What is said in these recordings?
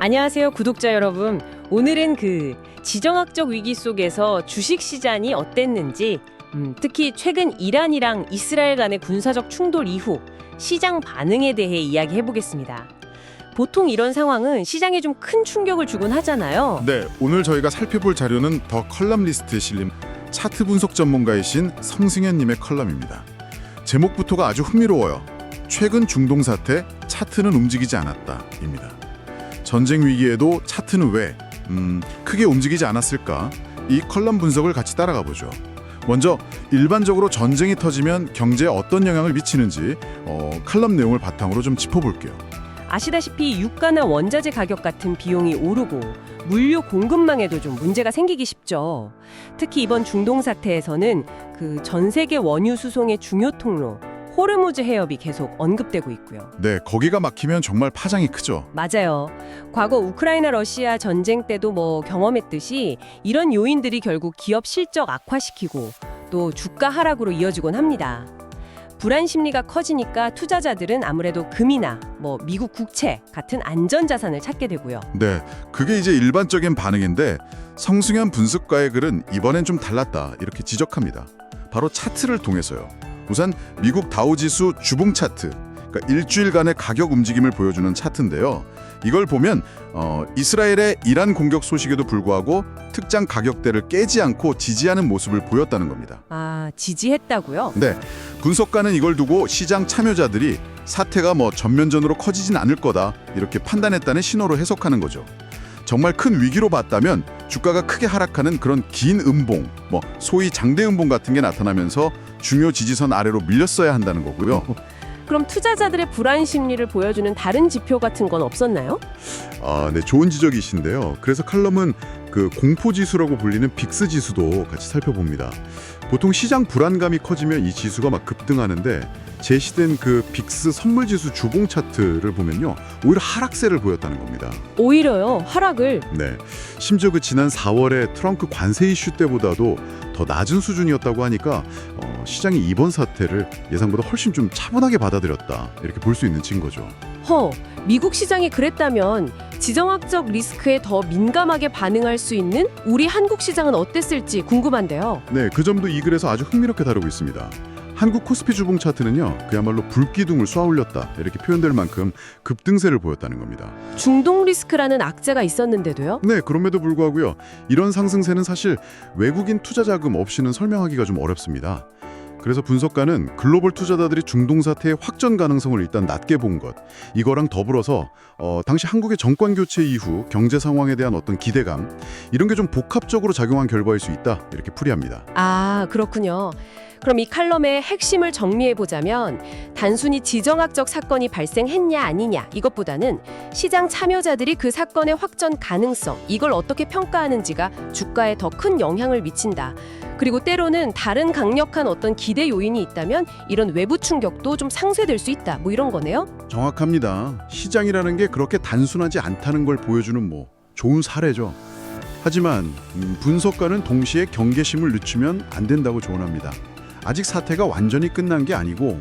안녕하세요, 구독자 여러분. 오늘은 지정학적 위기 속에서 주식시장이 어땠는지, 특히 최근 이란이랑 이스라엘 간의 군사적 충돌 이후 시장 반응에 대해 이야기해보겠습니다. 보통 이런 상황은 시장에 좀 큰 충격을 주곤 하잖아요. 네, 오늘 저희가 살펴볼 자료는 더 컬럼리스트에 실린 차트 분석 전문가이신 성승현님의 컬럼입니다. 제목부터가 아주 흥미로워요. 최근 중동 사태, 차트는 움직이지 않았다입니다. 전쟁 위기에도 차트는 왜 크게 움직이지 않았을까? 이 컬럼 분석을 같이 따라가 보죠. 먼저 일반적으로 전쟁이 터지면 경제에 어떤 영향을 미치는지 컬럼 내용을 바탕으로 좀 짚어볼게요. 아시다시피 유가나 원자재 가격 같은 비용이 오르고 물류 공급망에도 좀 문제가 생기기 쉽죠. 특히 이번 중동 사태에서는 전 세계 원유 수송의 중요 통로 호르무즈 해협이 계속 언급되고 있고요. 네, 거기가 막히면 정말 파장이 크죠. 맞아요. 과거 우크라이나 러시아 전쟁 때도 경험했듯이 이런 요인들이 결국 기업 실적 악화시키고 또 주가 하락으로 이어지곤 합니다. 불안 심리가 커지니까 투자자들은 아무래도 금이나 미국 국채 같은 안전자산을 찾게 되고요. 네, 그게 이제 일반적인 반응인데 성승현 분석가의 글은 이번엔 좀 달랐다 이렇게 지적합니다. 바로 차트를 통해서요. 우선 미국 다우지수 주봉 차트, 그러니까 일주일간의 가격 움직임을 보여주는 차트인데요. 이걸 보면 이스라엘의 이란 공격 소식에도 불구하고 특정 가격대를 깨지 않고 지지하는 모습을 보였다는 겁니다. 아, 지지했다고요? 네, 분석가는 이걸 두고 시장 참여자들이 사태가 전면전으로 커지진 않을 거다 이렇게 판단했다는 신호로 해석하는 거죠. 정말 큰 위기로 봤다면 주가가 크게 하락하는 그런 긴 음봉, 소위 장대 음봉 같은 게 나타나면서 중요 지지선 아래로 밀렸어야 한다는 거고요. 그럼 투자자들의 불안 심리를 보여주는 다른 지표 같은 건 없었나요? 네, 좋은 지적이신데요. 그래서 컬럼은 공포지수라고 불리는 빅스 지수도 같이 살펴봅니다. 보통 시장 불안감이 커지면 이 지수가 급등하는데 제시된 빅스 선물지수 주봉 차트를 보면요, 오히려 하락세를 보였다는 겁니다. 오히려요? 하락을? 네, 심지어 지난 4월에 트럼프 관세 이슈 때보다도 더 낮은 수준이었다고 하니까 시장이 이번 사태를 예상보다 훨씬 좀 차분하게 받아들였다 이렇게 볼 수 있는 증거죠. 미국 시장이 그랬다면 지정학적 리스크에 더 민감하게 반응할 수 있는 우리 한국 시장은 어땠을지 궁금한데요. 네, 그 점도 이 글에서 아주 흥미롭게 다루고 있습니다. 한국 코스피 주봉 차트는요, 그야말로 불기둥을 쏘아올렸다 이렇게 표현될 만큼 급등세를 보였다는 겁니다. 중동 리스크라는 악재가 있었는데도요? 네, 그럼에도 불구하고요, 이런 상승세는 사실 외국인 투자 자금 없이는 설명하기가 좀 어렵습니다. 그래서 분석가는 글로벌 투자자들이 중동 사태의 확전 가능성을 일단 낮게 본 것, 이거랑 더불어서 당시 한국의 정권 교체 이후 경제 상황에 대한 어떤 기대감, 이런 게 좀 복합적으로 작용한 결과일 수 있다 이렇게 풀이합니다. 아, 그렇군요. 그럼 이 칼럼의 핵심을 정리해보자면 단순히 지정학적 사건이 발생했냐 아니냐 이것보다는 시장 참여자들이 그 사건의 확전 가능성, 이걸 어떻게 평가하는지가 주가에 더 큰 영향을 미친다. 그리고 때로는 다른 강력한 어떤 기대 요인이 있다면 이런 외부 충격도 좀 상쇄될 수 있다. 이런 거네요. 정확합니다. 시장이라는 게 그렇게 단순하지 않다는 걸 보여주는 좋은 사례죠. 하지만 분석가는 동시에 경계심을 늦추면 안 된다고 조언합니다. 아직 사태가 완전히 끝난 게 아니고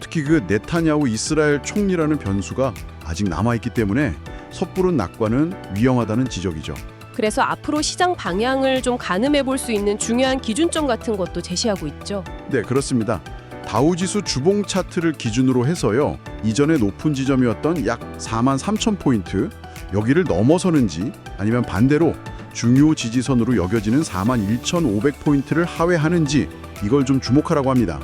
특히 네타냐후 이스라엘 총리라는 변수가 아직 남아있기 때문에 섣부른 낙관은 위험하다는 지적이죠. 그래서 앞으로 시장 방향을 좀 가늠해 볼 수 있는 중요한 기준점 같은 것도 제시하고 있죠. 네, 그렇습니다. 다우지수 주봉 차트를 기준으로 해서요, 이전에 높은 지점이었던 약 43,000포인트, 여기를 넘어서는지 아니면 반대로 중요 지지선으로 여겨지는 41,500포인트를 하회하는지 이걸 좀 주목하라고 합니다.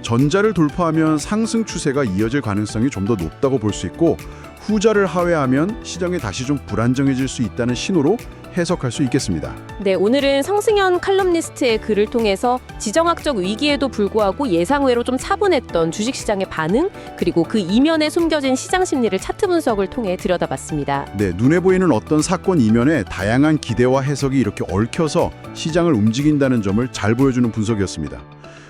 전자를 돌파하면 상승 추세가 이어질 가능성이 좀 더 높다고 볼 수 있고, 후자를 하회하면 시장이 다시 좀 불안정해질 수 있다는 신호로 해석할 수 있겠습니다. 네, 오늘은 성승현 칼럼니스트의 글을 통해서 지정학적 위기에도 불구하고 예상외로 좀 차분했던 주식시장의 반응, 그리고 그 이면에 숨겨진 시장 심리를 차트 분석을 통해 들여다봤습니다. 네, 눈에 보이는 어떤 사건 이면에 다양한 기대와 해석이 이렇게 얽혀서 시장을 움직인다는 점을 잘 보여주는 분석이었습니다.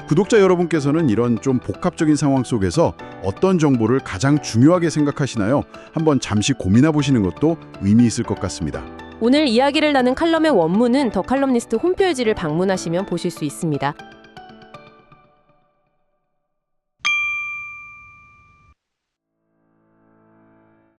구독자 여러분께서는 이런 좀 복합적인 상황 속에서 어떤 정보를 가장 중요하게 생각하시나요? 한번 잠시 고민해 보시는 것도 의미 있을 것 같습니다. 오늘 이야기를 나눈 칼럼의 원문은 더 칼럼니스트 홈페이지를 방문하시면 보실 수 있습니다.